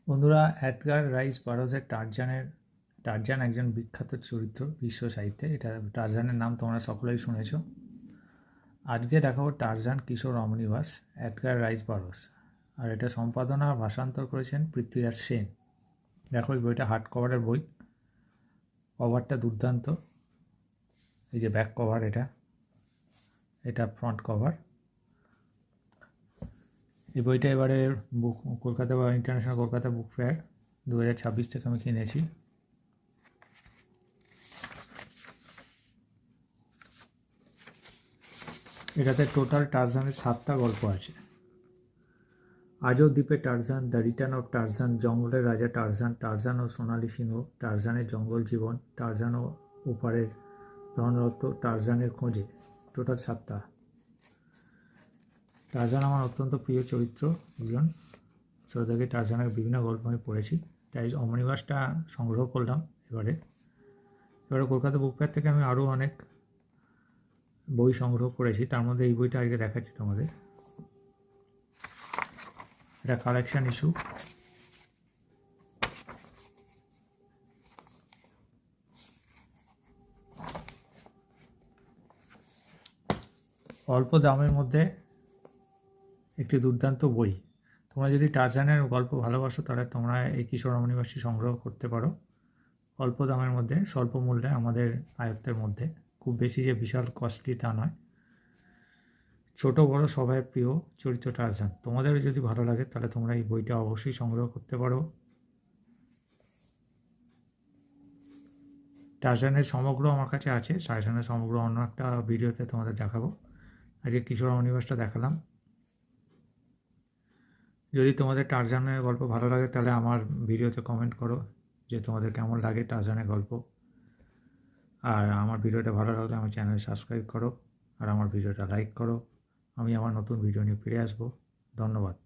বন্ধুরা, Edgar rice বারোজের Tarzan একজন বিখ্যাত চরিত্র বিশ্ব সাহিত্যে। এটা টারজানের নাম তোমরা সকলেই শুনেছ। আজকে দেখাবো টারজান কিশোর অমনিবাস, এডগার রাইস বারোজ। আর এটা সম্পাদনা ভাষান্তর করেছেন পৃথ্বীরাজ সেন। দেখো, এই বইটা হার্ড কভারের বই। কভারটা দুর্দান্ত। এই যে ব্যাক কভার, এটা ফ্রন্ট কভার। এই বইটা এবারে কলকাতা বা ইন্টারন্যাশনাল কলকাতা বুক ফেয়ার 2026 থেকে আমি কিনেছি। এটাতে টোটাল টারজানের 7টা গল্প আছে। আজও দ্বীপে Tarzan, the return of Tarzan, জঙ্গলের রাজা টারজান, টারজান ও সোনালি সিংহ, টারজানের জঙ্গল জীবন, টারজান ও ওপারের ধনরত্ন, টারজানের খোঁজে। টোটাল 7টা। টারজান আমার অত্যন্ত প্রিয় চরিত্র একজন। ছোটো থেকে টারজানের বিভিন্ন গল্প আমি পড়েছি, তাই অমনিবাসটা সংগ্রহ করলাম। এবারে কলকাতা বুক ফেয়ার থেকে আমি আরও অনেক বই সংগ্রহ করেছি, তার মধ্যে এই বইটা আজকে দেখাচ্ছি তোমাদের। এটা কালেকশন ইস্যু। অল্প দামের মধ্যে একটি দুর্দান্ত বই। তোমরা যদি টারজানের গল্প ভালোবাসো তাহলে তোমরা এই কিশোর অমনিবাসী সংগ্রহ করতে পারো। অল্প দামের মধ্যে, স্বল্প মূল্যে, আমাদের আয়ত্তের মধ্যে। খুব বেশি যে বিশাল কস্টলি তা নয়। ছোট বড় সবাই প্রিয় চরিত্র টারজান। তোমাদের যদি ভালো লাগে তাহলে তোমরা এই বইটা অবশ্যই সংগ্রহ করতে পারো। টারজানের সমগ্র আমার কাছে আছে। টারজানের সমগ্র অন্য একটা ভিডিওতে তোমাদের দেখাবো। আজকে কিশোর অমনিবাসটা দেখালাম। যদি তোমাদের টারজানের গল্প ভালো লাগে তাহলে আমার ভিডিওতে কমেন্ট করো যে তোমাদের কেমন লাগে টারজানের গল্প। আর আমার ভিডিওটা ভালো লাগলে আমার চ্যানেল সাবস্ক্রাইব করো আর আমার ভিডিওটা লাইক করো। আমি আমার নতুন ভিডিও নিয়ে ফিরে আসবো। ধন্যবাদ।